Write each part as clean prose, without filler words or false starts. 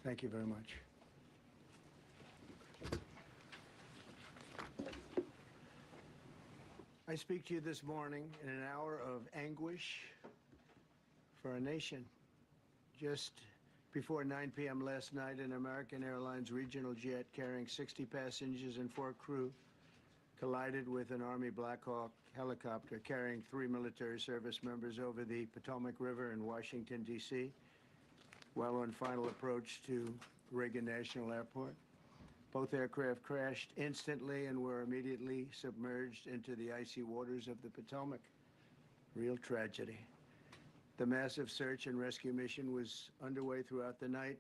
Thank you very much. I speak to you this morning in an hour of anguish for our nation. Just before 9 p.m. last night, an American Airlines regional jet carrying 60 passengers and 4 crew collided with an Army Black Hawk helicopter carrying 3 military service members over the Potomac River in Washington, D.C., while on final approach to Reagan National Airport. Both aircraft crashed instantly and were immediately submerged into the icy waters of the Potomac. Real tragedy. The massive search and rescue mission was underway throughout the night,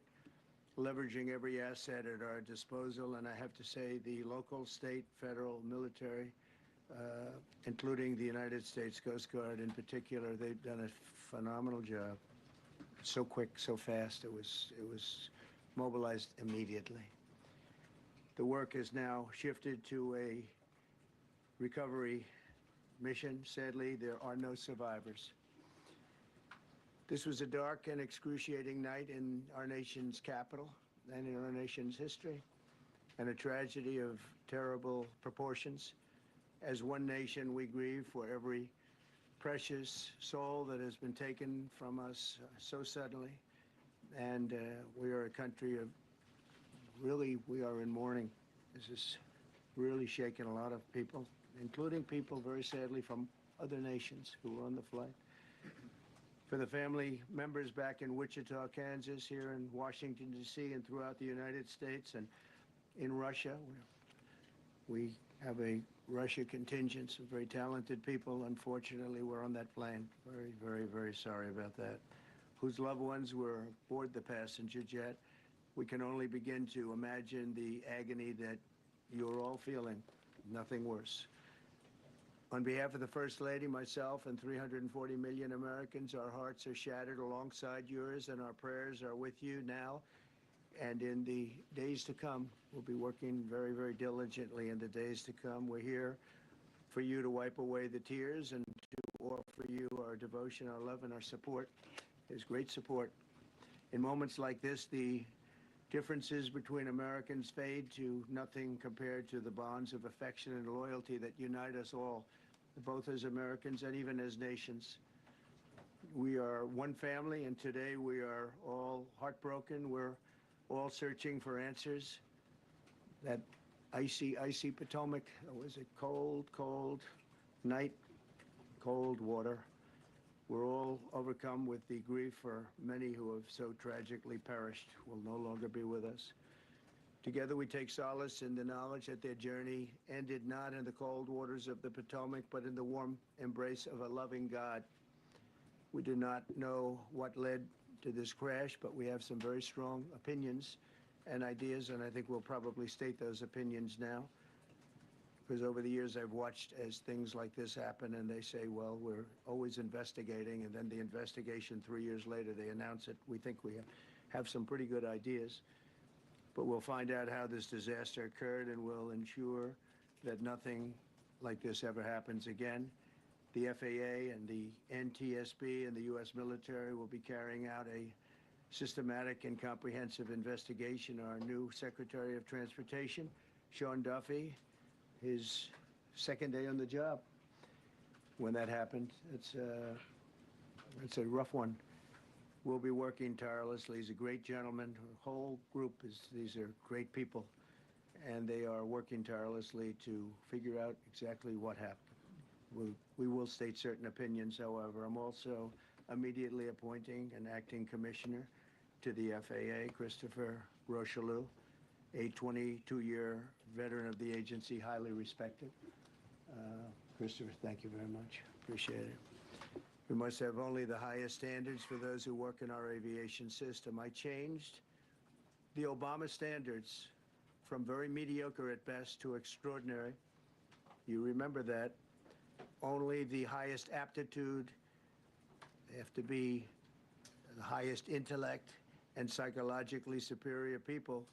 leveraging every asset at our disposal. And I have to say, the local, state, federal, military, including the United States Coast Guard in particular, they've done a phenomenal job. So quick, so fast. It was mobilized immediately. The work has now shifted to a recovery mission. Sadly, there are no survivors. This was a dark and excruciating night in our nation's capital and in our nation's history, and a tragedy of terrible proportions. As one nation, we grieve for every precious soul that has been taken from us so suddenly. And we are a country of we are in mourning. This is really shaking a lot of people, including people, very sadly, from other nations who were on the flight. For the family members back in Wichita, Kansas, here in Washington, D.C., and throughout the United States and in Russia, we have a Russia contingent of very talented people. Unfortunately, were on that plane. Very, very, very sorry about that. Whose loved ones were aboard the passenger jet. We can only begin to imagine the agony that you're all feeling. Nothing worse. On behalf of the First Lady, myself, and 340 million Americans, our hearts are shattered alongside yours, and our prayers are with you now and in the days to come. We'll be working very, very diligently in the days to come. We're here for you to wipe away the tears and to offer you our devotion, our love, and our support. There's great support. In moments like this, the differences between Americans fade to nothing compared to the bonds of affection and loyalty that unite us all, both as Americans and even as nations. We are one family, and today we are all heartbroken. We're all searching for answers. That icy Potomac, it was a cold, cold night, cold water. We're all overcome with the grief for many who have so tragically perished, will no longer be with us. Together we take solace in the knowledge that their journey ended not in the cold waters of the Potomac, but in the warm embrace of a loving God. We do not know what led to this crash, but we have some very strong opinions and ideas, and I think we'll probably state those opinions now. Because over the years, I've watched as things like this happen, and they say, well, we're always investigating, and then the investigation 3 years later, they announce it. We think we have some pretty good ideas, but we'll find out how this disaster occurred, and we'll ensure that nothing like this ever happens again. The FAA and the NTSB and the U.S. military will be carrying out a systematic and comprehensive investigation. Our new Secretary of Transportation, Sean Duffy, his second day on the job when that happened. It's a rough one. We'll be working tirelessly. He's a great gentleman. The whole group these are great people, and they are working tirelessly to figure out exactly what happened. We will state certain opinions, however. I'm also immediately appointing an acting commissioner to the FAA, Christopher Rocheleau, a 22-year veteran of the agency, highly respected. Christopher, thank you very much. Appreciate it. We must have only the highest standards for those who work in our aviation system. I changed the Obama standards from very mediocre at best to extraordinary. You remember that. Only the highest aptitude, they have to be the highest intellect and psychologically superior people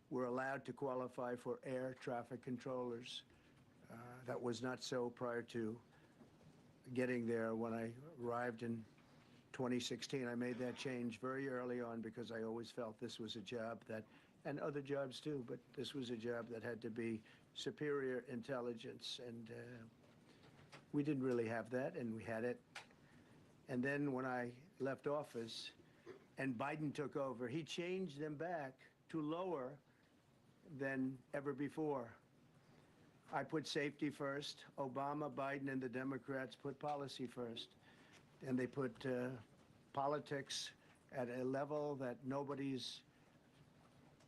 were allowed to qualify for air traffic controllers. That was not so prior to getting there. When I arrived in 2016. I made that change very early on because I always felt this was a job that, and other jobs too, but this was a job that had to be superior intelligence. And we didn't really have that, and we had it. And then when I left office and Biden took over, he changed them back to lower than ever before. I put safety first. Obama, Biden, and the Democrats put policy first. And they put politics at a level that nobody's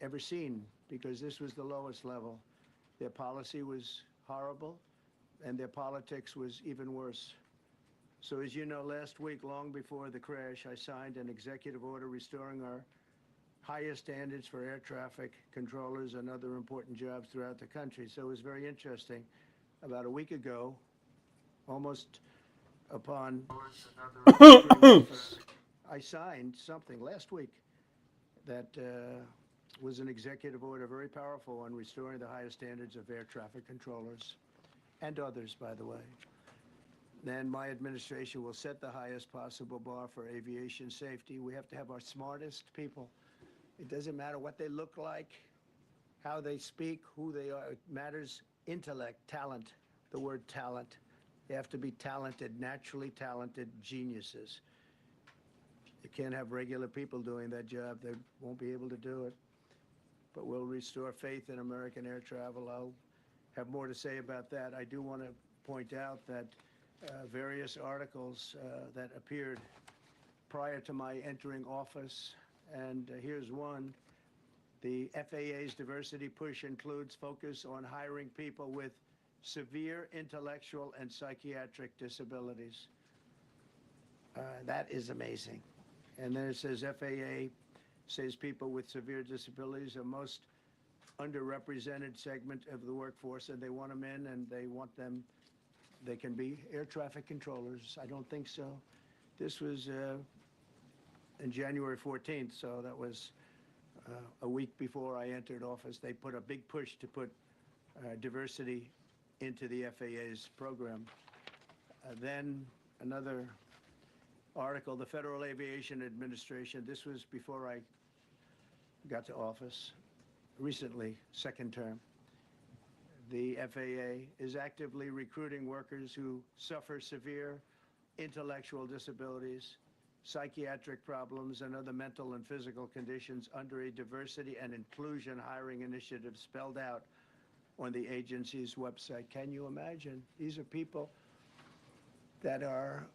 ever seen, because this was the lowest level. Their policy was horrible, and their politics was even worse. So as you know, last week, long before the crash, I signed an executive order restoring our highest standards for air traffic controllers and other important jobs throughout the country. So it was very interesting. About a week ago, almost upon I signed something last week that was an executive order, very powerful, on restoring the highest standards of air traffic controllers and others, by the way. Then my administration will set the highest possible bar for aviation safety. We have to have our smartest people. It doesn't matter what they look like, how they speak, who they are. It matters intellect, talent, the word talent. They have to be talented, naturally talented geniuses. You can't have regular people doing that job. They won't be able to do it. But we'll restore faith in American air travel. I'll have more to say about that. I do want to point out that various articles that appeared prior to my entering office, and here's one. The FAA's diversity push includes focus on hiring people with severe intellectual and psychiatric disabilities. That is amazing. And then it says FAA says people with severe disabilities are most underrepresented segment of the workforce, and they want them in, and they want them, they can be air traffic controllers. I don't think so. This was in January 14th, so that was a week before I entered office. They put a big push to put diversity into the FAA's program. Then another article, the Federal Aviation Administration, this was before I got to office, recently, second term. The FAA is actively recruiting workers who suffer severe intellectual disabilities, psychiatric problems, and other mental and physical conditions under a diversity and inclusion hiring initiative spelled out on the agency's website. Can you imagine? These are people that are,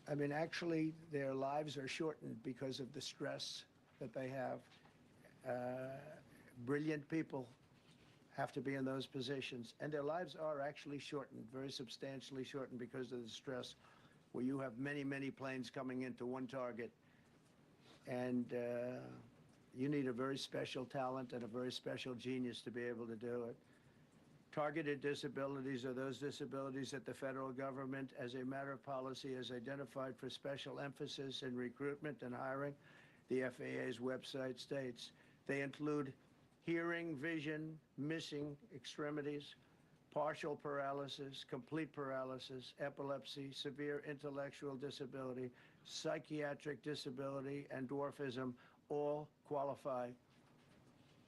I mean, actually, their lives are shortened because of the stress that they have. Brilliant people have to be in those positions, and their lives are actually shortened, very substantially shortened, because of the stress, where you have many, many planes coming into one target, and you need a very special talent and a very special genius to be able to do it. Targeted disabilities are those disabilities that the federal government, as a matter of policy, has identified for special emphasis in recruitment and hiring. The FAA's website states they include hearing, vision, missing extremities, partial paralysis, complete paralysis, epilepsy, severe intellectual disability, psychiatric disability, and dwarfism all qualify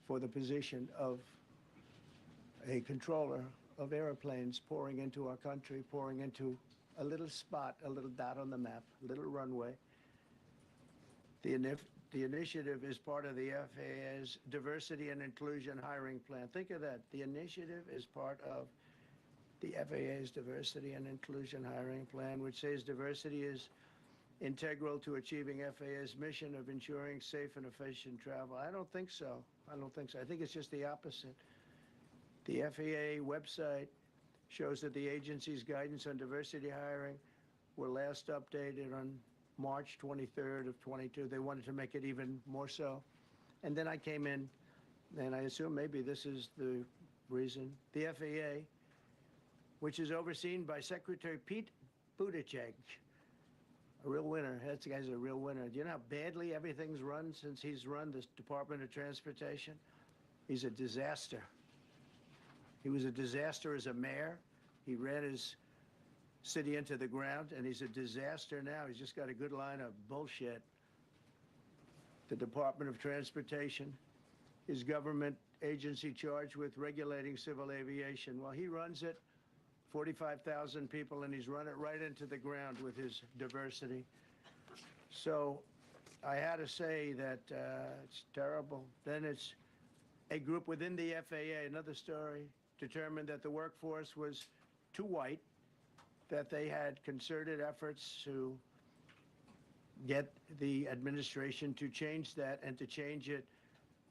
for the position of a controller of airplanes pouring into our country, pouring into a little spot, a little dot on the map, a little runway. The initiative is part of the FAA's Diversity and Inclusion Hiring Plan. Think of that. The initiative is part of the FAA's Diversity and Inclusion Hiring Plan, which says diversity is integral to achieving FAA's mission of ensuring safe and efficient travel. I don't think so. I don't think so. I think it's just the opposite. The FAA website shows that the agency's guidance on diversity hiring were last updated on March 23rd of 22. They wanted to make it even more so. And then I came in, and I assume maybe this is the reason. The FAA, which is overseen by Secretary Pete Buttigieg, a real winner. That guy's a real winner. Do you know how badly everything's run since he's run this Department of Transportation? He's a disaster. He was a disaster as a mayor. He ran his city into the ground, and he's a disaster now. He's just got a good line of bullshit. The Department of Transportation, his government agency charged with regulating civil aviation. Well, he runs it, 45,000 people, and he's run it right into the ground with his diversity. So I had to say that it's terrible. Then it's a group within the FAA, another story, determined that the workforce was too white, that they had concerted efforts to get the administration to change that and to change it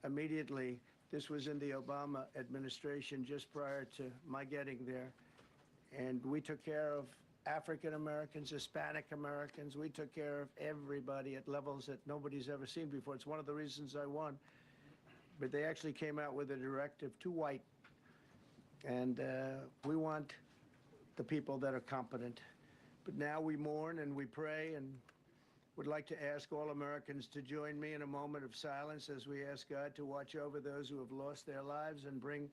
immediately. This was in the Obama administration just prior to my getting there. And we took care of African Americans, Hispanic Americans. We took care of everybody at levels that nobody's ever seen before. It's one of the reasons I won. But they actually came out with a directive too white. And we want the people that are competent. But now we mourn and we pray and would like to ask all Americans to join me in a moment of silence as we ask God to watch over those who have lost their lives and bring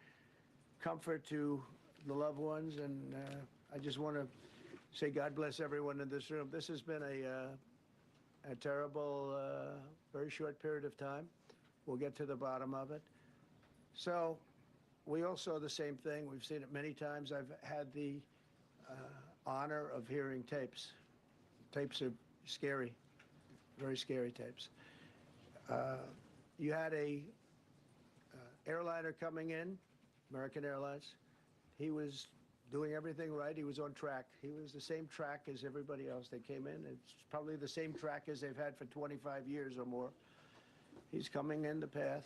comfort to the loved ones. And I just want to say God bless everyone in this room. This has been a terrible, very short period of time. We'll get to the bottom of it. So we all saw the same thing. We've seen it many times. I've had the honor of hearing tapes. Tapes are scary, very scary tapes. You had a airliner coming in, American Airlines. He was doing everything right. He was on track. He was the same track as everybody else. They came in. It's probably the same track as they've had for 25 years or more. He's coming in the path.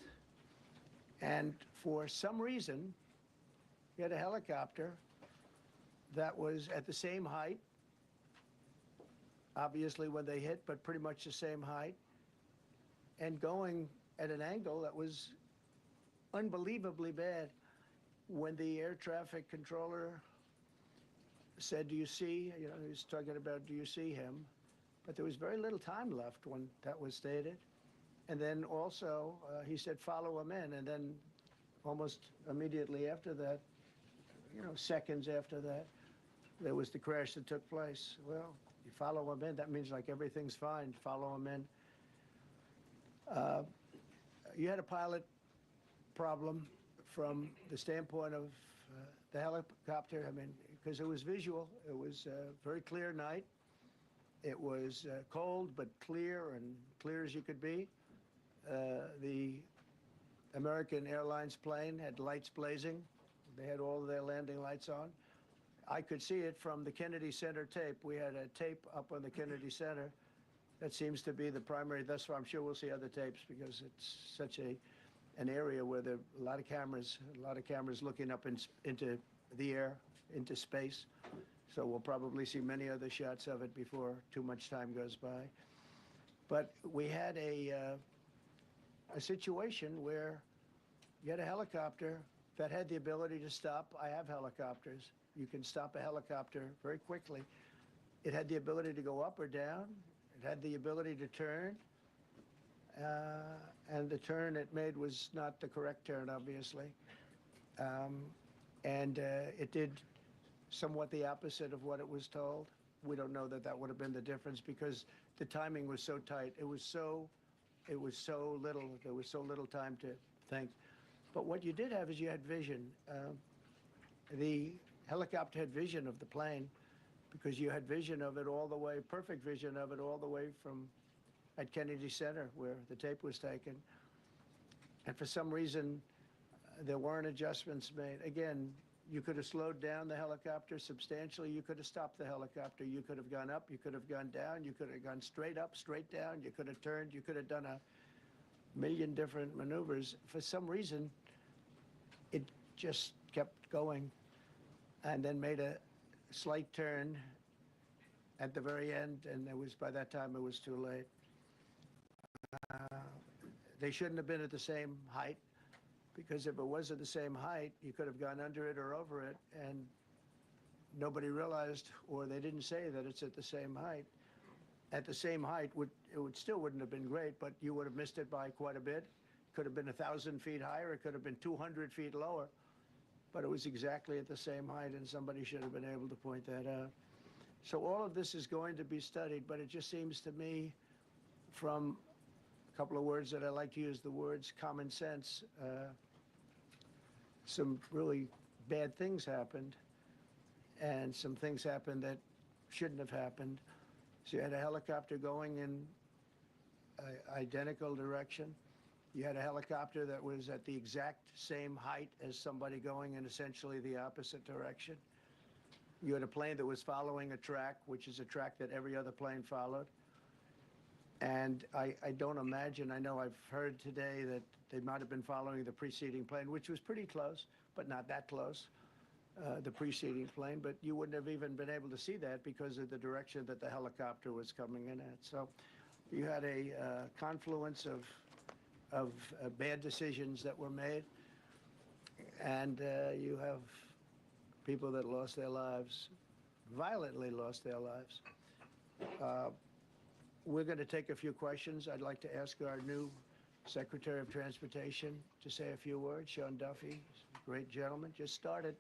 And for some reason, he had a helicopter that was at the same height, obviously when they hit, but pretty much the same height, and going at an angle that was unbelievably bad. When the air traffic controller said, do you see, he was talking about, do you see him? But there was very little time left when that was stated. And then also, he said, follow him in. And then almost immediately after that, seconds after that, there was the crash that took place. Well, you follow him in, that means like everything's fine. Follow him in. You had a pilot problem from the standpoint of the helicopter. I mean, because it was visual. It was a very clear night. It was cold, but clear, and clear as you could be. The American Airlines plane had lights blazing. They had all of their landing lights on. I could see it from the Kennedy Center tape. We had a tape up on the Kennedy Center. That seems to be the primary. Thus far, I'm sure we'll see other tapes because it's such an area where there are a lot of cameras looking up into the air, into space. So we'll probably see many other shots of it before too much time goes by. But we had a situation where you had a helicopter that had the ability to stop. I have helicopters. You can stop a helicopter very quickly. It had the ability to go up or down. It had the ability to turn. And the turn it made was not the correct turn, obviously. It did somewhat the opposite of what it was told. We don't know that would have been the difference because the timing was so tight. It was so little. There was so little time to think. But what you did have is you had vision. The helicopter had vision of the plane because you had vision of it all the way, perfect vision of it all the way from at Kennedy Center where the tape was taken. And for some reason, there weren't adjustments made. Again, you could have slowed down the helicopter substantially. You could have stopped the helicopter. You could have gone up. You could have gone down. You could have gone straight up, straight down. You could have turned. You could have done a million different maneuvers. For some reason, it just kept going and then made a slight turn at the very end. And by that time, it was too late. They shouldn't have been at the same height. Because if it was at the same height, you could have gone under it or over it, and nobody realized, or they didn't say that it's at the same height. At the same height, still wouldn't have been great, but you would have missed it by quite a bit. Could have been 1,000 feet higher. It could have been 200 feet lower. But it was exactly at the same height, and somebody should have been able to point that out. So all of this is going to be studied, but it just seems to me, from a couple of words that I like to use, the words common sense, some really bad things happened, and some things happened that shouldn't have happened. So you had a helicopter going in an identical direction. You had a helicopter that was at the exact same height as somebody going in essentially the opposite direction. You had a plane that was following a track, which is a track that every other plane followed. And I don't imagine, I know I've heard today that they might have been following the preceding plane, which was pretty close, but not that close, the preceding plane. But you wouldn't have even been able to see that because of the direction that the helicopter was coming in at. So you had a confluence of bad decisions that were made. And you have people that lost their lives, violently lost their lives. We're going to take a few questions. I'd like to ask our new Secretary of Transportation to say a few words. Sean Duffy, great gentleman, just started.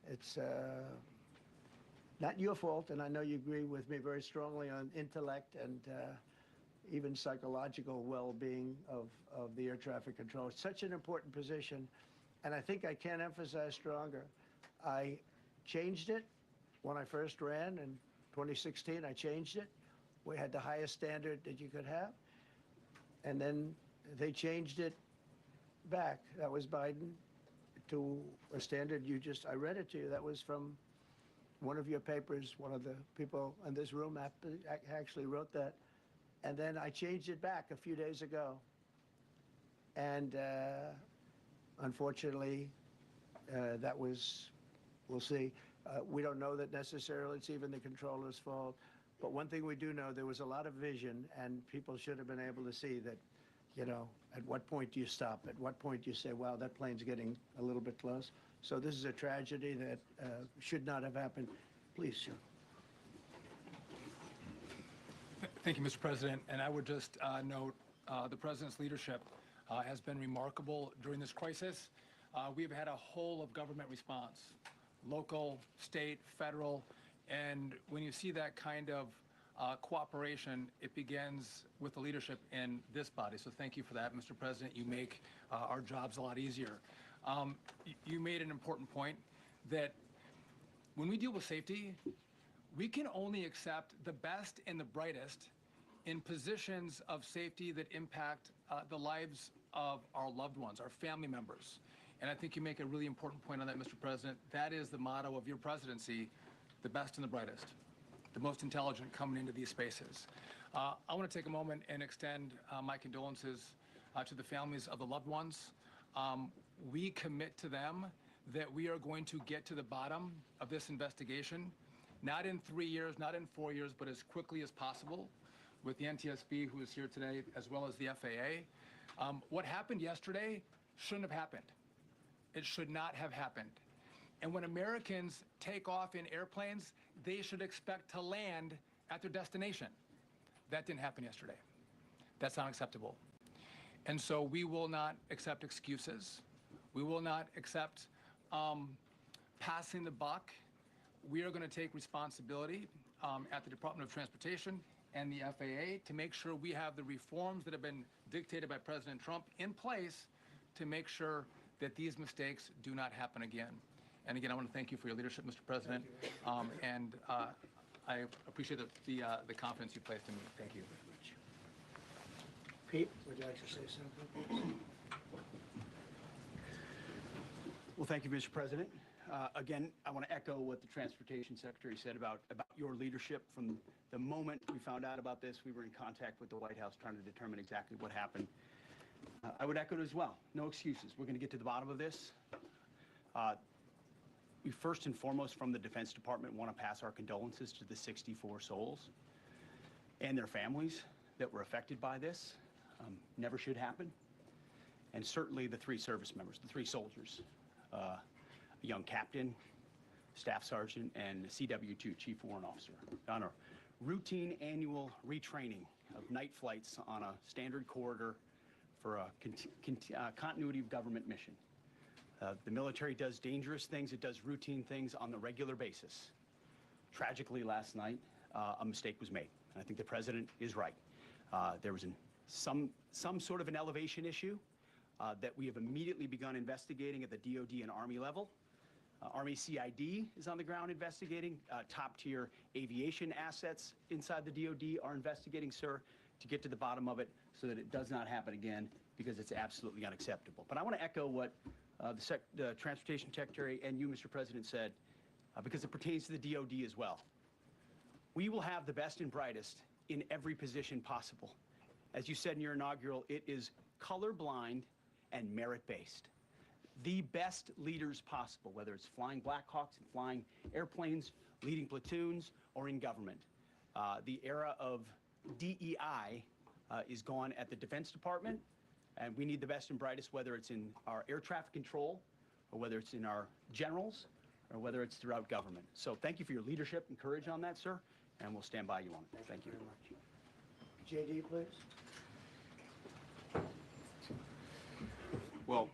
It's not your fault, and I know you agree with me very strongly on intellect and even psychological well-being of the air traffic control. It's such an important position, and I think I can't emphasize stronger. I changed it when I first ran in 2016. I changed it. We had the highest standard that you could have, and then they changed it back. That was Biden, to a standard I read it to you. That was from one of your papers. One of the people in this room actually wrote that. And then I changed it back a few days ago. And unfortunately, that was, we'll see. We don't know that necessarily it's even the controller's fault. But one thing we do know, there was a lot of vision, and people should have been able to see that, you know, at what point do you stop? At what point do you say, wow, that plane's getting a little bit close? So this is a tragedy that should not have happened. Please, sir. Thank you, Mr. President. And I would just note the President's leadership has been remarkable during this crisis. We've had a whole of government response, local, state, federal, and when you see that kind of cooperation, it begins with the leadership in this body. So thank you for that, Mr. President. You make our jobs a lot easier. You made an important point that when we deal with safety, we can only accept the best and the brightest in positions of safety that impact the lives of our loved ones, our family members. And I think you make a really important point on that, Mr. President. That is the motto of your presidency, the best and the brightest, the most intelligent coming into these spaces. I want to take a moment and extend my condolences to the families of the loved ones. We commit to them that we are going to get to the bottom of this investigation, not in 3 years, not in 4 years, but as quickly as possible with the NTSB, who is here today, as well as the FAA. What happened yesterday shouldn't have happened. It should not have happened. And when Americans take off in airplanes, they should expect to land at their destination. That didn't happen yesterday. That's not acceptable. And so we will not accept excuses. We will not accept passing the buck. We are going to take responsibility at the Department of Transportation and the FAA to make sure we have the reforms that have been dictated by President Trump in place to make sure that these mistakes do not happen again. And again, I want to thank you for your leadership, Mr. President, and I appreciate the confidence you placed in me. Thank you. Pete, would you like to say something? Well, thank you, Mr. President. Again, I want to echo what the Transportation Secretary said about your leadership. From the moment we found out about this, we were in contact with the White House trying to determine exactly what happened. I would echo it as well. No excuses. We're going to get to the bottom of this. We first and foremost, from the Defense Department, want to pass our condolences to the 64 souls and their families that were affected by this. Never should happen. And certainly the 3 service members, the 3 soldiers, a young captain, staff sergeant, and a CW2, Chief Warrant Officer, on a routine annual retraining of night flights on a standard corridor for a continuity of government mission. The military does dangerous things. It does routine things on the regular basis. Tragically, last night, a mistake was made. And I think the president is right. There was some sort of an elevation issue that we have immediately begun investigating at the DoD and Army level. Army CID is on the ground investigating. Top-tier aviation assets inside the DoD are investigating, sir, to get to the bottom of it so that it does not happen again, because it's absolutely unacceptable. But I want to echo what the Transportation Secretary and you, Mr. President, said, because it pertains to the DoD as well. We will have the best and brightest in every position possible. As you said in your inaugural, it is colorblind and merit-based. The best leaders possible, whether it's flying Blackhawks and flying airplanes, leading platoons, or in government. The era of DEI is gone at the Defense Department, and we need the best and brightest, whether it's in our air traffic control, or whether it's in our generals, or whether it's throughout government. So thank you for your leadership and courage on that, sir, and we'll stand by you on it. Thank you. Very much. JD, please. Well,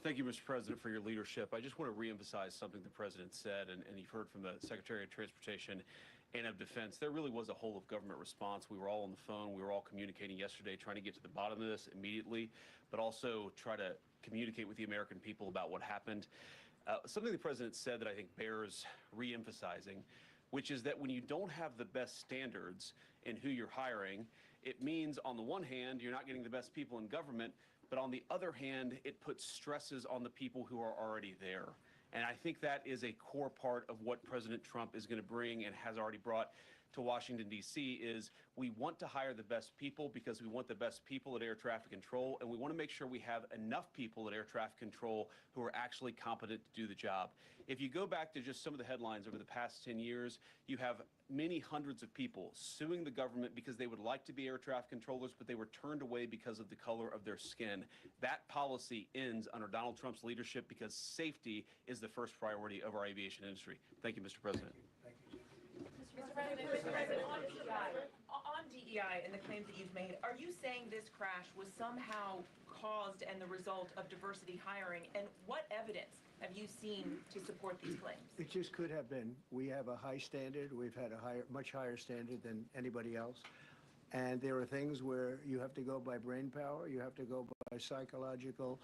thank you, Mr. President, for your leadership. I just want to reemphasize something the President said, and you've heard from the Secretary of Transportation and of Defense. There really was a whole of government response. We were all on the phone. We were all communicating yesterday, trying to get to the bottom of this immediately, but also try to communicate with the American people about what happened. Something the President said that I think bears reemphasizing, which is that when you don't have the best standards in who you're hiring, it means, on the one hand, you're not getting the best people in government, but on the other hand, it puts stresses on the people who are already there. And I think that is a core part of what President Trump is going to bring and has already brought to Washington, D.C., is we want to hire the best people because we want the best people at air traffic control, and we want to make sure we have enough people at air traffic control who are actually competent to do the job. If you go back to just some of the headlines over the past 10 years, you have many hundreds of people suing the government because they would like to be air traffic controllers, but they were turned away because of the color of their skin. That policy ends under Donald Trump's leadership because safety is the first priority of our aviation industry. Thank you, Mr. President. Mr. President, on DEI and the claims that you've made, are you saying this crash was somehow caused and the result of diversity hiring? And what evidence have you seen to support these claims? It just could have been. We have a high standard. We've had a much higher standard than anybody else. And there are things where you have to go by brain power. You have to go by psychological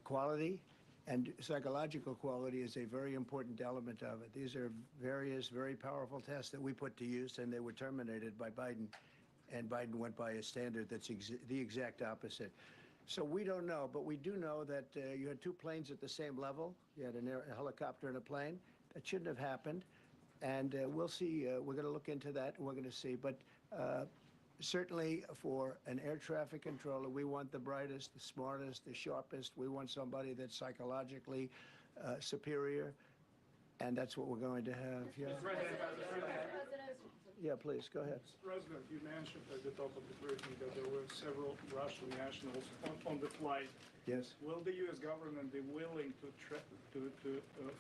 quality. And psychological quality is a very important element of it. These are various very powerful tests that we put to use, and they were terminated by Biden. And Biden went by a standard that's the exact opposite. So we don't know, but we do know that you had two planes at the same level. You had a helicopter and a plane. That shouldn't have happened. And we'll see. We're going to look into that, and we're going to see. But certainly for an air traffic controller, we want the brightest, the smartest, the sharpest. We want somebody that's psychologically superior, and that's what we're going to have. Yeah. Yeah, please, go ahead. Mr. President, you mentioned at the top of the briefing that there were several Russian nationals on the flight. Yes. Will the U.S. government be willing to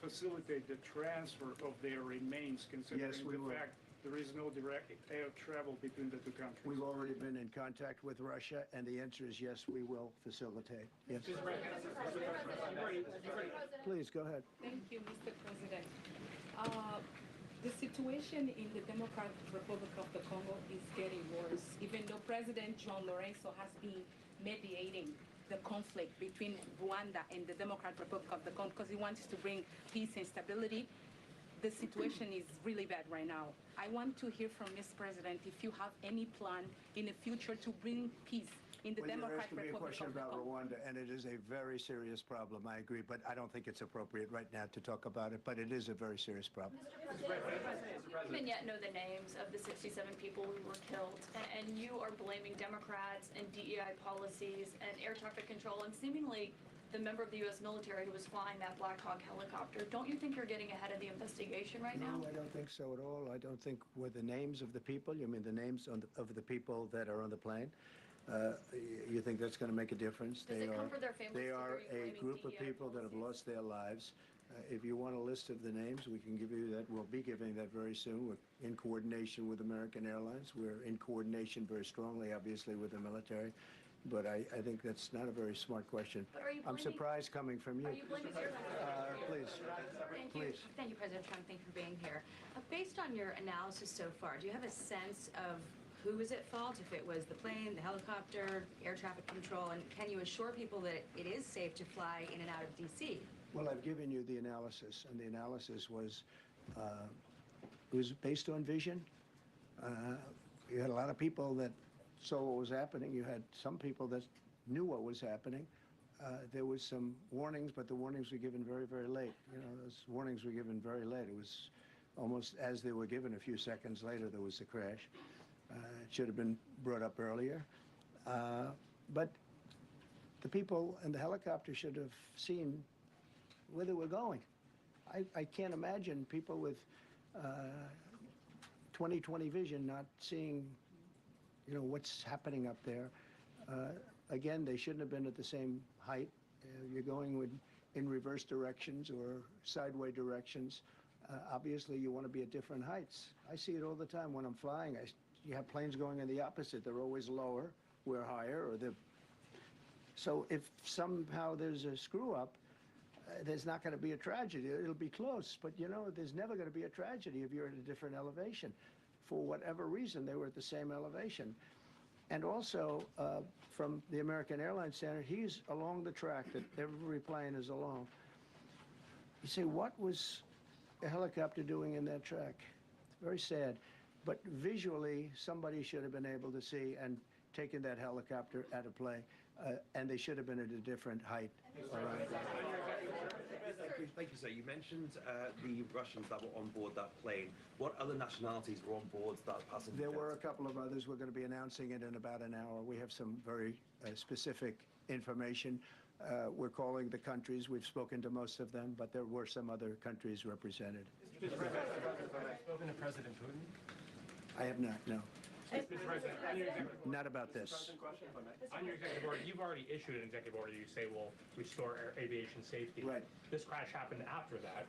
facilitate the transfer of their remains, considering Yes, we the will. fact there is no direct air travel between the two countries? We've already been in contact with Russia, and the answer is yes, we will facilitate. Yes. Please, go ahead. Thank you, Mr. President. The situation in the Democratic Republic of the Congo is getting worse, even though President John Lorenzo has been mediating the conflict between Rwanda and the Democratic Republic of the Congo because he wants to bring peace and stability. The situation is really bad right now. I want to hear from Ms. President if you have any plan in the future to bring peace in the Well, you're Democratic asking me a Republic question of the about Congo. Rwanda, and it is a very serious problem, I agree, but I don't think it's appropriate right now to talk about it, but it is a very serious problem. We don't even yet know the names of the 67 people who were killed, and you are blaming Democrats and DEI policies and air traffic control and seemingly the member of the U.S. military who was flying that Black Hawk helicopter. Don't you think you're getting ahead of the investigation right now? No, I don't think so at all. I don't think with the names of the people, you mean the names of the people that are on the plane? You think that's going to make a difference? Does it comfort their families They to are hear you a blaming group of DEI people that have policies? lost their lives. If you want a list of the names, we can give you that. We'll be giving that very soon. We're in coordination with American Airlines. We're in coordination very strongly, obviously, with the military. but I think that's not a very smart question. But are you I'm blaming- surprised coming from you. Are you blaming air Please, Thank you. please. Thank you, President Trump. Thank you for being here. Based on your analysis so far, do you have a sense of who was at fault? If it was the plane, the helicopter, air traffic control, and can you assure people that it is safe to fly in and out of D.C.? Well, I've given you the analysis, and the analysis was, it was based on vision. You had a lot of people that saw what was happening. You had some people that knew what was happening. There was some warnings, but the warnings were given very, very late. You know, those warnings were given very late. It was almost as they were given. A few seconds later, there was a crash. It should have been brought up earlier. But the people in the helicopter should have seen where they were going. I can't imagine people with 20/20 vision not seeing, you know, what's happening up there. Again, they shouldn't have been at the same height. You're going in reverse directions or sideways directions. Obviously, you want to be at different heights. I see it all the time when I'm flying. You have planes going in the opposite. They're always lower. We're higher. So if somehow there's a screw up, there's not going to be a tragedy. It'll be close, but you know, there's never going to be a tragedy if you're at a different elevation. For whatever reason, they were at the same elevation. And also, from the American Airlines standard, he's along the track that every plane is along. You say, what was a helicopter doing in that track? It's very sad. But visually, somebody should have been able to see and taken that helicopter out of play, and they should have been at a different height. Thank you, sir. You mentioned the Russians that were on board that plane. What other nationalities were on board that passenger? There were a couple of others. We're going to be announcing it in about an hour. We have some very specific information. We're calling the countries. We've spoken to most of them, but there were some other countries represented. Mr. President, have you spoken to President Putin? I have not, no. Mr. President, on your executive Not about this. on your executive order, you've already issued an executive order. You say will restore aviation safety. Right. This crash happened after that.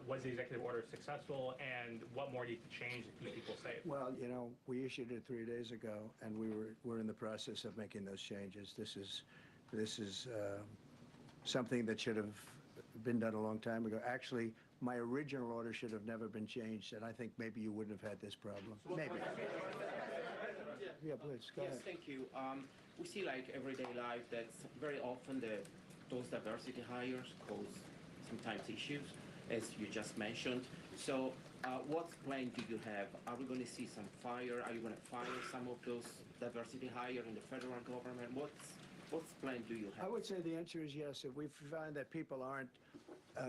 Was the executive order successful, and what more needs to change to keep people safe? Well, you know, we issued it 3 days ago, and we're in the process of making those changes. This is something that should have been done a long time ago. Actually, my original order should have never been changed, and I think maybe you wouldn't have had this problem. Maybe. Yeah, please, go Yes, ahead. thank you. We see like everyday life that very often those diversity hires cause sometimes issues, as you just mentioned. So what plan do you have? Are we going to see some fire? Are you going to fire some of those diversity hires in the federal government? What's plan do you have? I would say the answer is yes. If we find that people aren't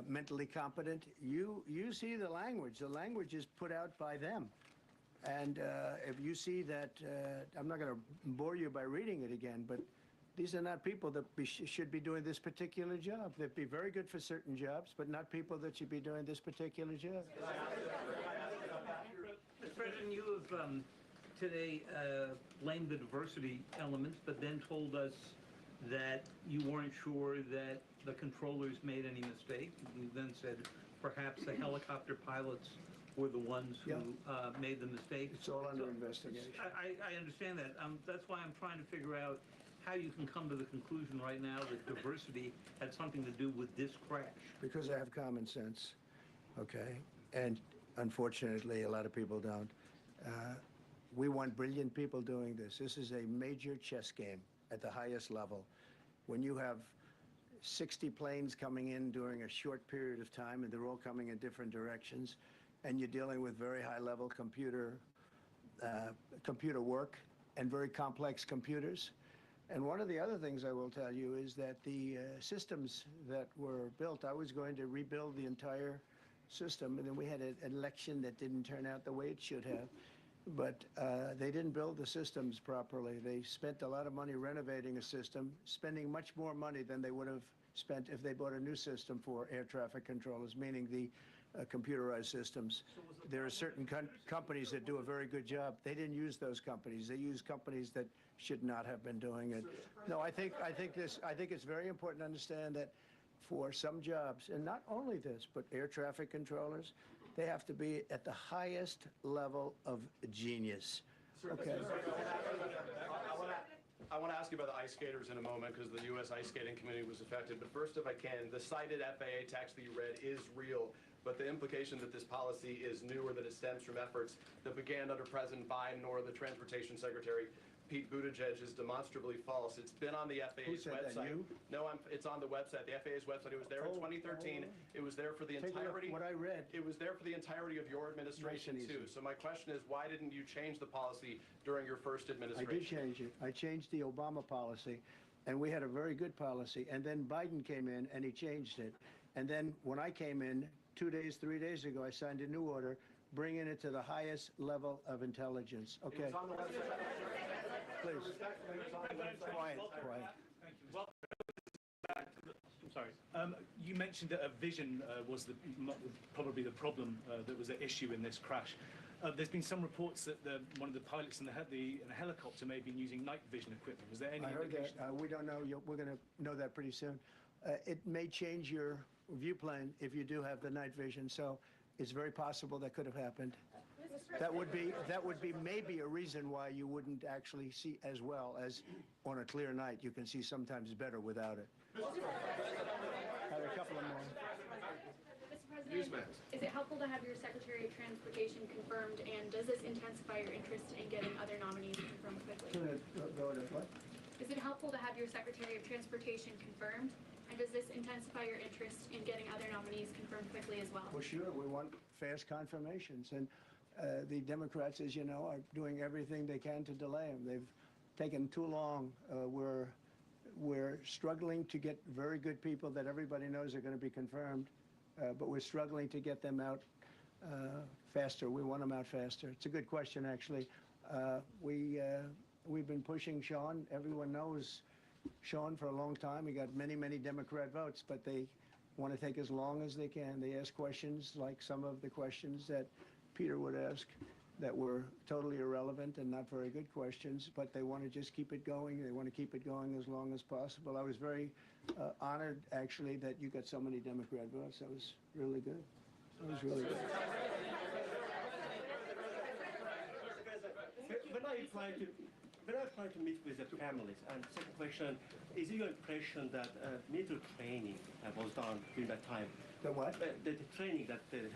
mentally competent, you see the language. The language is put out by them. And if you see that, I'm not going to bore you by reading it again, but these are not people that should be doing this particular job. They'd be very good for certain jobs, but not people that should be doing this particular job. Mr. President, you have today blamed the diversity elements, but then told us that you weren't sure that the controllers made any mistake. You then said perhaps the helicopter pilots were the ones who made the mistake. It's all under investigation. I understand that. That's why I'm trying to figure out how you can come to the conclusion right now that diversity had something to do with this crash. Because I have common sense, okay? And unfortunately, a lot of people don't. We want brilliant people doing this. This is a major chess game at the highest level. When you have 60 planes coming in during a short period of time, and they're all coming in different directions, and you're dealing with very high-level computer work and very complex computers. And one of the other things I will tell you is that the systems that were built, I was going to rebuild the entire system, and then we had an election that didn't turn out the way it should have. But they didn't build the systems properly. They spent a lot of money renovating a system, spending much more money than they would have spent if they bought a new system for air traffic controllers, meaning the computerized systems. There are certain companies that do a very good job. They didn't use those companies. They used companies that should not have been doing it. No, I think it's very important to understand that for some jobs, and not only this, but air traffic controllers, they have to be at the highest level of genius. Okay. I want to ask you about the ice skaters in a moment because the U.S. Ice Skating Committee was affected. But first, if I can, the cited FAA text that you read is real, but the implication that this policy is new or that it stems from efforts that began under President Biden or the Transportation Secretary Pete Buttigieg is demonstrably false. It's been on the FAA's website. You? No, it's on the website, the FAA's website. It was there in 2013. It was there for the Take a look. entirety. What I read. It was there for the entirety of your administration Nice and too. easy. So my question is, why didn't you change the policy during your first I administration? did change it. I changed the Obama policy, and we had a very good policy. And then Biden came in, and he changed it. And then when I came in 3 days ago, I signed a new order, bringing it to the highest level of intelligence. Okay. It was on the website. Please. Quiet. I'm sorry. You mentioned that a vision was probably the problem that was at issue in this crash. There's been some reports that one of the pilots in the helicopter may have been using night vision equipment. Was there any I heard indication? that. We don't know. We're going to know that pretty soon. It may change your viewplane if you do have the night vision. So it's very possible that could have happened. That would be maybe a reason why you wouldn't actually see as well as on a clear night. You can see sometimes better without it. Had a couple of more. Mr. President, is it helpful to have your Secretary of Transportation confirmed, and does this intensify your interest in getting other nominees confirmed quickly? Go ahead. What? Is it helpful to have your Secretary of Transportation confirmed, and does this intensify your interest in getting other nominees confirmed quickly as well? Well, sure. We want fast confirmations. And the Democrats, as you know, are doing everything they can to delay them. They've taken too long. We're struggling to get very good people that everybody knows are going to be confirmed, but we're struggling to get them out faster. We want them out faster. It's a good question, actually. We've been pushing Sean. Everyone knows Sean for a long time. He got many, many Democrat votes, but they want to take as long as they can. They ask questions like some of the questions that Peter would ask that were totally irrelevant and not very good questions, but they want to just keep it going. They want to keep it going as long as possible. I was very honored, actually, that you got so many Democrat votes. That was really good. That was really good. When I try to meet with the families, and second question, is it your impression that military training was done during that time? The what? The training that the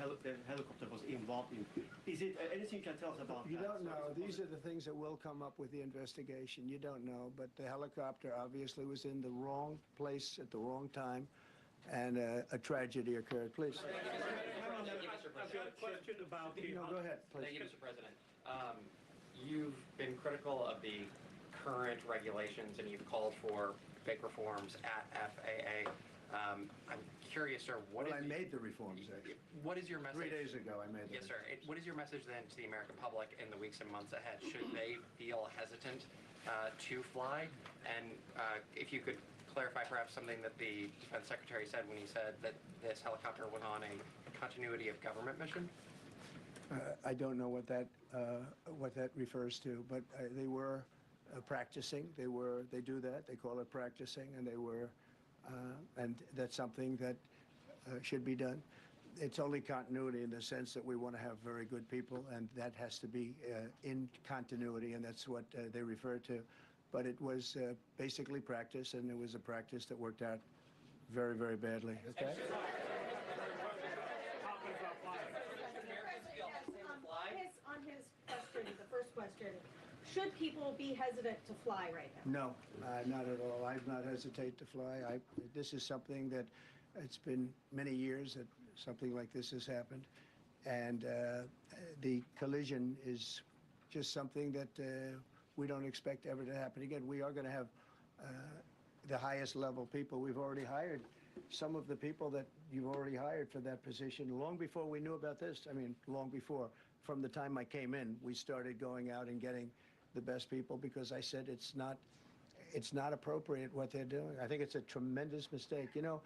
helicopter was involved in. Is it anything you can tell us about You that? don't know. These are the things that will come up with the investigation. You don't know. But the helicopter obviously was in the wrong place at the wrong time, and a tragedy occurred. Please. I've got a question about the... No, go ahead, please. Thank you, Mr. President. You've been critical of the current regulations, and you've called for big reforms at FAA. I'm curious, sir, I made the reforms, actually. What is your message? 3 days ago, I made them. Yes, sir. What is your message then to the American public in the weeks and months ahead? Should they feel hesitant to fly? And if you could clarify perhaps something that the Defense Secretary said when he said that this helicopter was on a continuity of government mission? I don't know what that refers to, but they were practicing. They do that. They call it practicing, and they were, and that's something that should be done. It's only continuity in the sense that we want to have very good people, and that has to be in continuity, and that's what they refer to. But it was basically practice, and it was a practice that worked out very, very badly. Okay. On his question, the first question, should people be hesitant to fly right now? No, not at all. I've not hesitated to fly. This is something that it's been many years that something like this has happened, and the collision is just something that we don't expect ever to happen again. We are going to have the highest level people. We've already hired some of the people that you've already hired for that position long before we knew about this. I mean, long before. From the time I came in, we started going out and getting the best people because I said it's not appropriate what they're doing. I think it's a tremendous mistake. You know,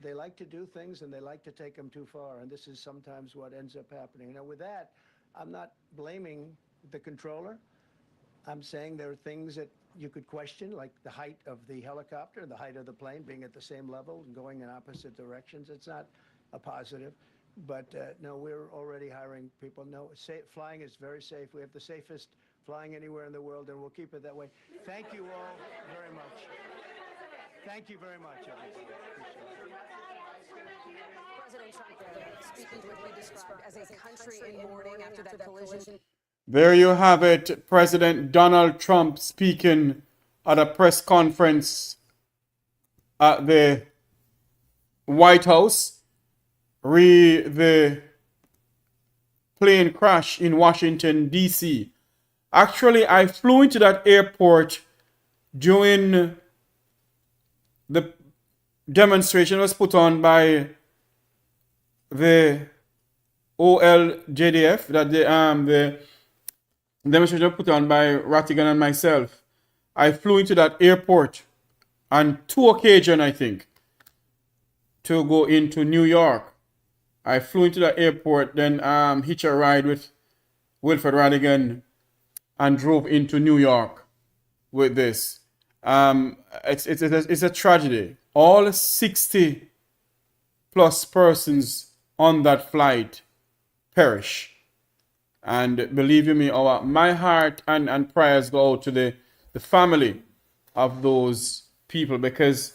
they like to do things and they like to take them too far, and this is sometimes what ends up happening. Now, with that, I'm not blaming the controller. I'm saying there are things that you could question, like the height of the helicopter, the height of the plane being at the same level and going in opposite directions. It's not a positive. But no, we're already hiring people. No, flying is very safe. We have the safest flying anywhere in the world, and we'll keep it that way. Thank you all very much. Thank you very much, everybody. President Trump speaking to what he described as a country in mourning after that collision. There you have it, President Donald Trump speaking at a press conference at the White House re the plane crash in Washington, D.C. Actually, I flew into that airport during the demonstration was put on by the OLJDF, that the demonstration was put on by Rattigan and myself. I flew into that airport on 2 occasions, I think, to go into New York. I flew into the airport, then hitched a ride with Wilfred Rattigan and drove into New York with this. It's a tragedy. All 60 plus persons on that flight perish. And believe you me, my heart and prayers go out to the family of those people, because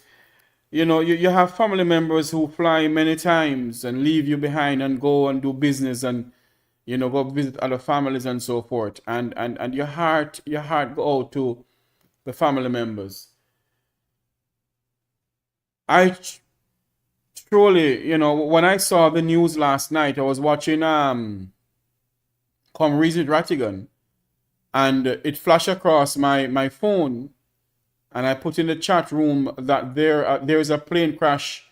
you have family members who fly many times and leave you behind and go and do business and go visit other families and so forth, and your heart go out to the family members. I truly, when I saw the news last night, I was watching Come Reason with Rattigan, and it flashed across my phone, and I put in the chat room that there is a plane crash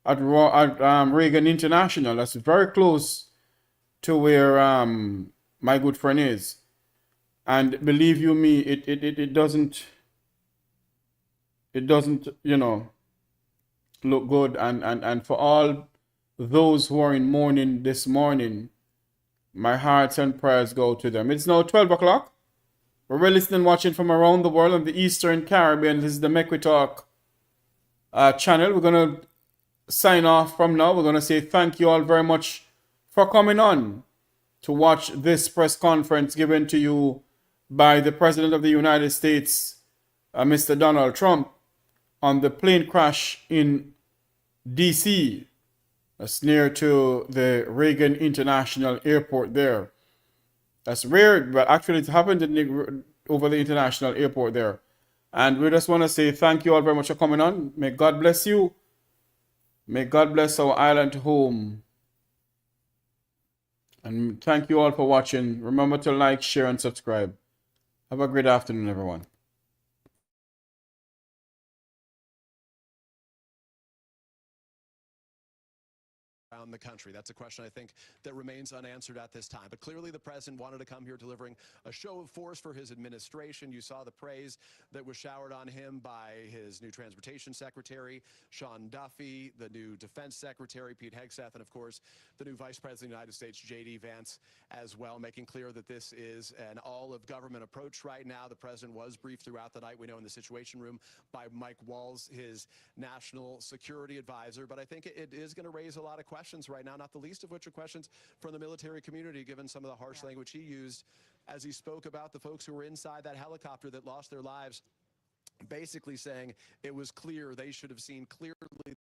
at Reagan International. That's very close to where my good friend is. And believe you me, it doesn't look good. And for all those who are in mourning this morning, my hearts and prayers go to them. It's now 12 o'clock. We're listening and watching from around the world on the Eastern Caribbean. This is the Make We Talk channel. We're going to sign off from now. We're going to say thank you all very much for coming on to watch this press conference given to you by the President of the United States, Mr. Donald Trump, on the plane crash in D.C. That's near to the Reagan International Airport there. That's weird, but actually it happened over the international airport there. And we just want to say thank you all very much for coming on. May God bless you. May God bless our island home. And thank you all for watching. Remember to like, share, and subscribe. Have a great afternoon, everyone. Around the country. That's a question I think that remains unanswered at this time. But clearly the president wanted to come here delivering a show of force for his administration. You saw the praise that was showered on him by his new transportation secretary, Sean Duffy, the new defense secretary, Pete Hegseth, and of course, the new vice president of the United States, J.D. Vance, as well, making clear that this is an all-of-government approach right now. The president was briefed throughout the night, we know, in the Situation Room by Mike Walls, his national security advisor. But I think it is going to raise a lot of questions right now, not the least of which are questions from the military community, given some of the harsh language he used as he spoke about the folks who were inside that helicopter that lost their lives, basically saying it was clear, they should have seen clearly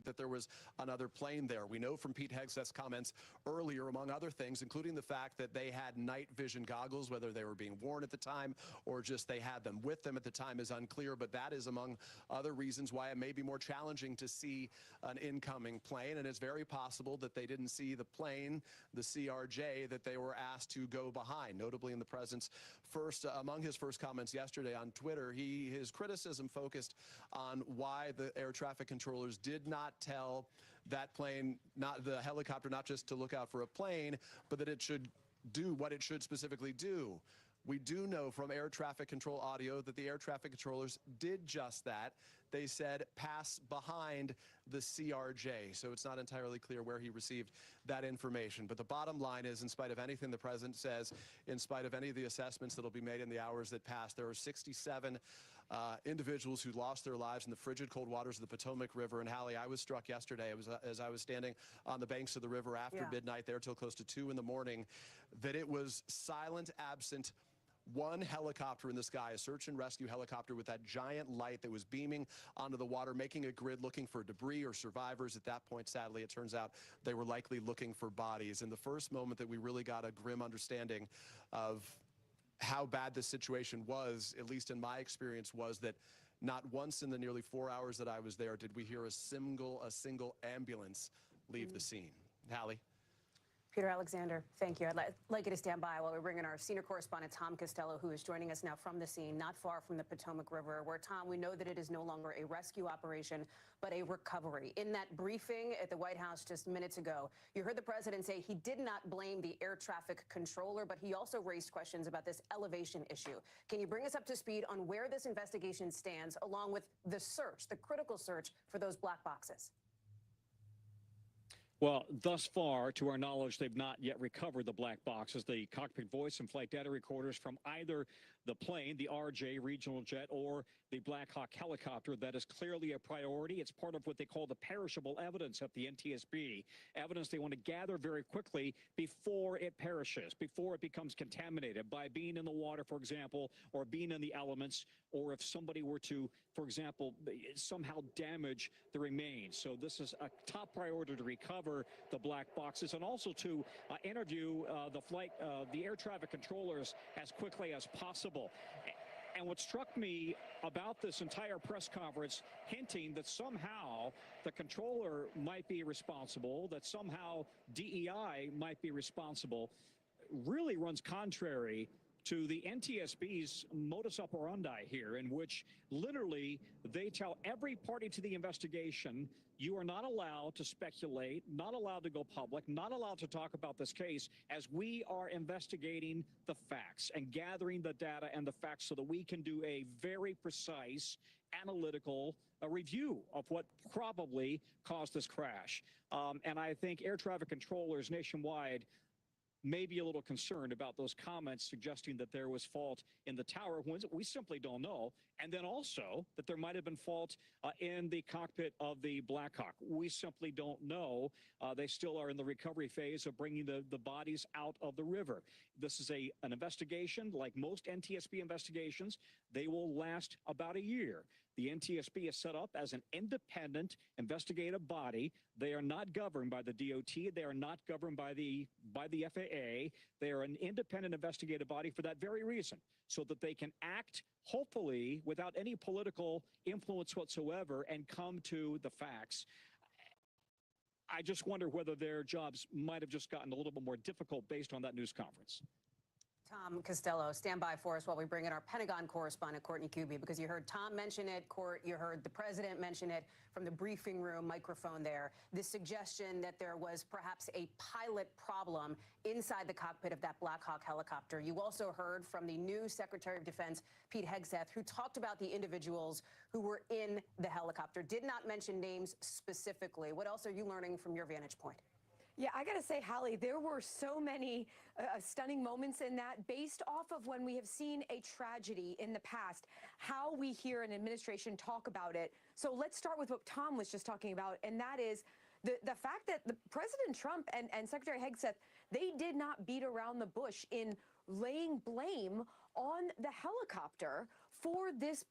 that there was another plane there. We know from Pete Hegseth's comments earlier, among other things, including the fact that they had night vision goggles, whether they were being worn at the time or just they had them with them at the time is unclear, but that is among other reasons why it may be more challenging to see an incoming plane. And it's very possible that they didn't see the plane, the CRJ, that they were asked to go behind. Notably in the president's among his first comments yesterday on Twitter, his criticism focused on why the air traffic controllers did not tell that plane, not the helicopter, not just to look out for a plane, but that it should do what it should specifically do. We do know from air traffic control audio that the air traffic controllers did just that. They said pass behind the CRJ. So it's not entirely clear where he received that information. But the bottom line is, in spite of anything the president says, in spite of any of the assessments that will be made in the hours that pass, there are 67 individuals who lost their lives in the frigid cold waters of the Potomac River. And Hallie, I was struck yesterday as I was standing on the banks of the river after midnight there till close to 2 in the morning, that it was silent, absent one helicopter in the sky, a search and rescue helicopter with that giant light that was beaming onto the water, making a grid looking for debris or survivors. At that point, sadly, it turns out they were likely looking for bodies. And the first moment that we really got a grim understanding of how bad this situation was, at least in my experience, was that not once in the nearly 4 hours that I was there did we hear a single ambulance leave the scene. Hallie? Peter Alexander, thank you. I'd like you to stand by while we bring in our senior correspondent, Tom Costello, who is joining us now from the scene, not far from the Potomac River, where, Tom, we know that it is no longer a rescue operation, but a recovery. In that briefing at the White House just minutes ago, you heard the president say he did not blame the air traffic controller, but he also raised questions about this elevation issue. Can you bring us up to speed on where this investigation stands, along with the search, the critical search for those black boxes? Well, thus far, to our knowledge, they've not yet recovered the black boxes, the cockpit voice and flight data recorders from either the plane, the RJ regional jet, or the Black Hawk helicopter. That is clearly a priority. It's part of what they call the perishable evidence at the NTSB, evidence they want to gather very quickly before it perishes, before it becomes contaminated by being in the water, for example, or being in the elements, or if somebody were to, for example, somehow damage the remains. So this is a top priority to recover the black boxes and also to interview the air traffic controllers as quickly as possible. And what struck me about this entire press conference, hinting that somehow the controller might be responsible, that somehow DEI might be responsible, really runs contrary to the NTSB's modus operandi here, in which literally they tell every party to the investigation, you are not allowed to speculate, not allowed to go public, not allowed to talk about this case as we are investigating the facts and gathering the data and the facts so that we can do a very precise analytical review of what probably caused this crash. And I think air traffic controllers nationwide may be a little concerned about those comments suggesting that there was fault in the tower when we simply don't know. And then also that there might have been fault in the cockpit of the Black Hawk. We simply don't know. They still are in the recovery phase of bringing the bodies out of the river. This is an investigation, like most NTSB investigations. They will last about a year. The NTSB is set up as an independent investigative body. They are not governed by the DOT. They are not governed by the FAA. They are an independent investigative body for that very reason, so that they can act, hopefully, without any political influence whatsoever and come to the facts. I just wonder whether their jobs might have just gotten a little bit more difficult based on that news conference. Tom Costello, stand by for us while we bring in our Pentagon correspondent, Courtney Kube, because you heard Tom mention it, Court, you heard the president mention it from the briefing room microphone there. This suggestion that there was perhaps a pilot problem inside the cockpit of that Black Hawk helicopter. You also heard from the new Secretary of Defense, Pete Hegseth, who talked about the individuals who were in the helicopter, did not mention names specifically. What else are you learning from your vantage point? Yeah, I gotta say, Hallie, there were so many stunning moments in that based off of when we have seen a tragedy in the past, how we hear an administration talk about it. So let's start with what Tom was just talking about, and that is the fact that President Trump and Secretary Hegseth, they did not beat around the bush in laying blame on the helicopter for this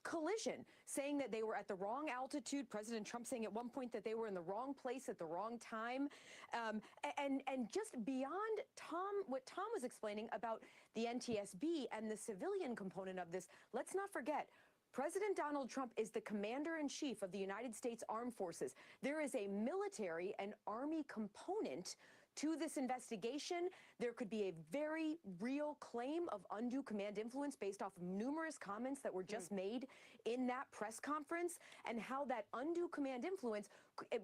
collision, saying that they were at the wrong altitude. President Trump saying at one point that they were in the wrong place at the wrong time. And just beyond what Tom was explaining about the NTSB and the civilian component of this, let's not forget, President Donald Trump is the commander-in-chief of the United States Armed Forces. There is a military and Army component to this investigation. There could be a very real claim of undue command influence based off of numerous comments that were just made in that press conference, and how that undue command influence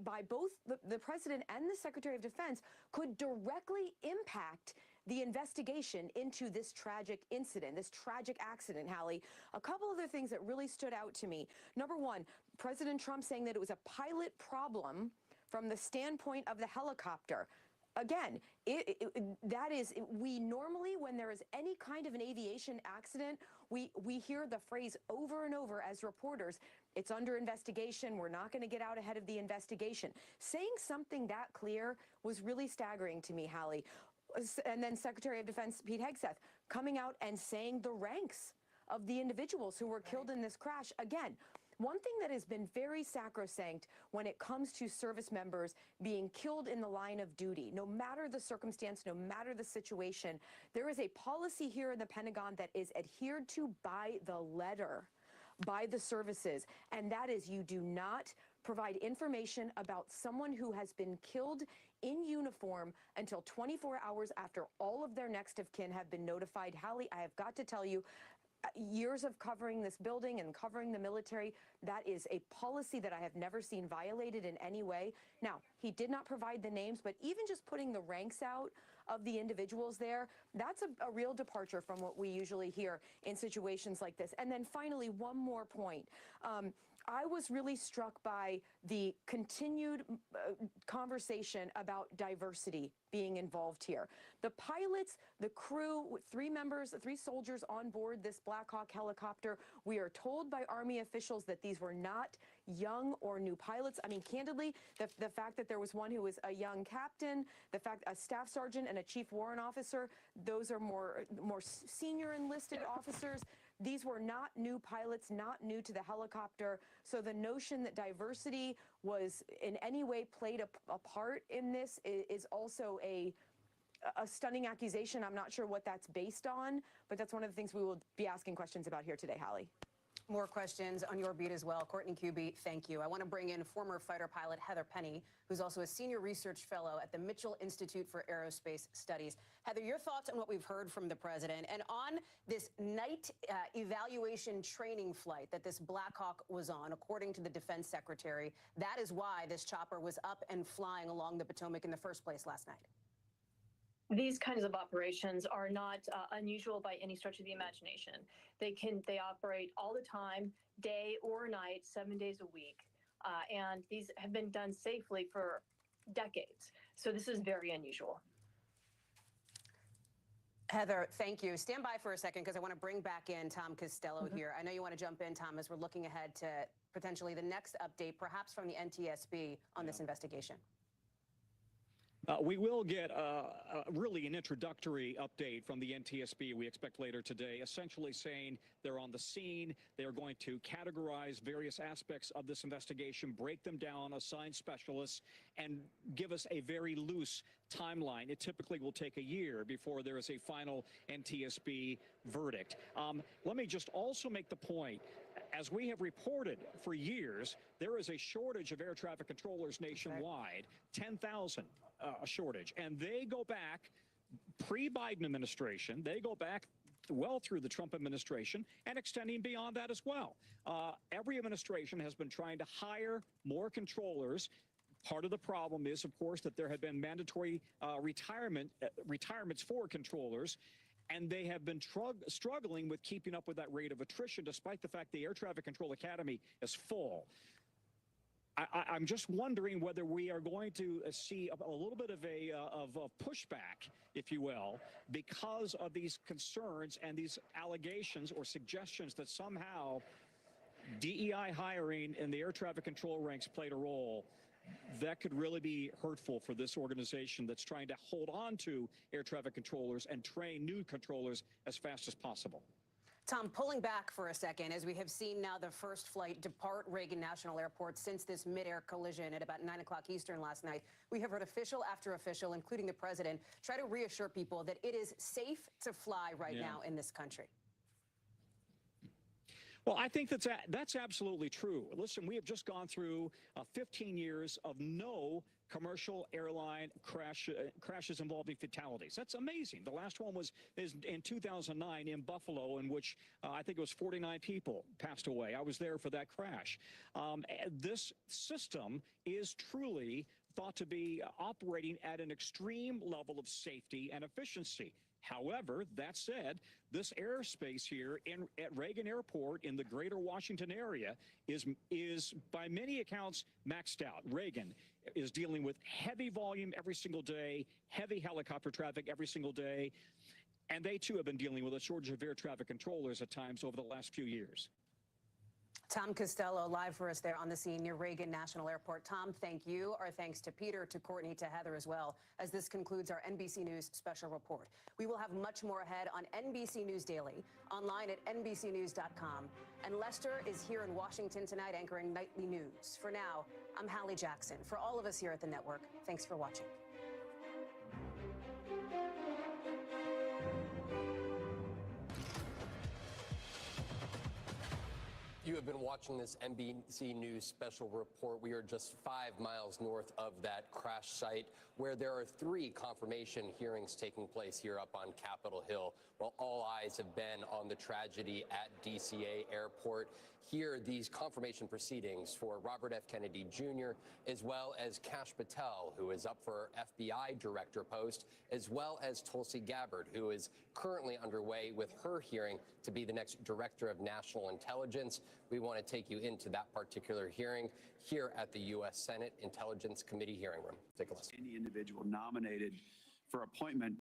by both the president and the Secretary of Defense could directly impact the investigation into this tragic incident, this tragic accident, Hallie. A couple other things that really stood out to me. Number one, President Trump saying that it was a pilot problem from the standpoint of the helicopter. Again, we normally, when there is any kind of an aviation accident, we hear the phrase over and over as reporters, it's under investigation, we're not going to get out ahead of the investigation. Saying something that clear was really staggering to me, Hallie. And then Secretary of Defense Pete Hegseth coming out and saying the ranks of the individuals who were killed in this crash. Again, one thing that has been very sacrosanct when it comes to service members being killed in the line of duty, no matter the circumstance, no matter the situation, there is a policy here in the Pentagon that is adhered to by the letter by the services, and that is you do not provide information about someone who has been killed in uniform until 24 hours after all of their next of kin have been notified. Hallie, I have got to tell you, years of covering this building and covering the military, that is a policy that I have never seen violated in any way. Now, he did not provide the names, but even just putting the ranks out of the individuals there, that's a real departure from what we usually hear in situations like this. And then finally, one more point. I was really struck by the continued conversation about diversity being involved here. The pilots, the crew, three soldiers on board this Black Hawk helicopter, we are told by Army officials that these were not young or new pilots. I mean, candidly, the fact that there was one who was a young captain, the fact a staff sergeant and a chief warrant officer, those are more senior enlisted officers. These were not new pilots, not new to the helicopter. So the notion that diversity was in any way played a part in this is also a stunning accusation. I'm not sure what that's based on, but that's one of the things we will be asking questions about here today, Hallie. More questions on your beat as well. Courtney Kube, thank you. I want to bring in former fighter pilot Heather Penny, who's also a senior research fellow at the Mitchell Institute for Aerospace Studies. Heather, your thoughts on what we've heard from the president and on this night evaluation training flight that this Black Hawk was on, according to the defense secretary. That is why this chopper was up and flying along the Potomac in the first place last night. These kinds of operations are not unusual by any stretch of the imagination. They operate all the time, day or night, 7 days a week. And these have been done safely for decades. So this is very unusual. Heather, thank you. Stand by for a second because I want to bring back in Tom Costello here. I know you want to jump in, Tom, as we're looking ahead to potentially the next update, perhaps from the NTSB on this investigation. We will get really an introductory update from the NTSB, we expect later today, essentially saying they're on the scene. They're going to categorize various aspects of this investigation, break them down, assign specialists, and give us a very loose timeline. It typically will take a year before there is a final NTSB verdict. Let me just also make the point, as we have reported for years, there is a shortage of air traffic controllers nationwide, 10,000 a shortage. And they go back pre-Biden administration, they go back well through the Trump administration and extending beyond that as well. Every administration has been trying to hire more controllers. Part of the problem is, of course, that there had been mandatory retirements for controllers, and they have been struggling with keeping up with that rate of attrition, despite the fact the Air Traffic Control Academy is full. I'm just wondering whether we are going to see a little bit of a pushback, if you will, because of these concerns and these allegations or suggestions that somehow DEI hiring in the air traffic control ranks played a role. That could really be hurtful for this organization that's trying to hold on to air traffic controllers and train new controllers as fast as possible. Tom, pulling back for a second, as we have seen now the first flight depart Reagan National Airport since this mid-air collision at about 9 o'clock Eastern last night, we have heard official after official, including the president, try to reassure people that it is safe to fly right now in this country. Well, I think that's absolutely true. Listen, we have just gone through 15 years of no commercial airline crashes involving fatalities. That's amazing. The last one was in 2009 in Buffalo, in which I think it was 49 people passed away. I was there for that crash. This system is truly thought to be operating at an extreme level of safety and efficiency. However, that said, this airspace here at Reagan Airport in the greater Washington area is by many accounts maxed out. Reagan is dealing with heavy volume every single day, heavy helicopter traffic every single day, and they too have been dealing with a shortage of air traffic controllers at times over the last few years. Tom Costello live for us there on the scene near Reagan National Airport. Tom, thank you. Our thanks to Peter, to Courtney, to Heather as well, as this concludes our NBC News special report. We will have much more ahead on NBC News Daily, online at NBCnews.com. And Lester is here in Washington tonight anchoring nightly news. For now, I'm Hallie Jackson. For all of us here at the network, thanks for watching. You have been watching this NBC News special report. We are just 5 miles north of that crash site where there are 3 confirmation hearings taking place here up on Capitol Hill. Well, all eyes have been on the tragedy at DCA Airport. Here, these confirmation proceedings for Robert F. Kennedy Jr., as well as Kash Patel, who is up for FBI director post, as well as Tulsi Gabbard, who is currently underway with her hearing to be the next director of national intelligence. We want to take you into that particular hearing here at the U.S. Senate Intelligence Committee hearing room. Take a listen. Any individual nominated for appointment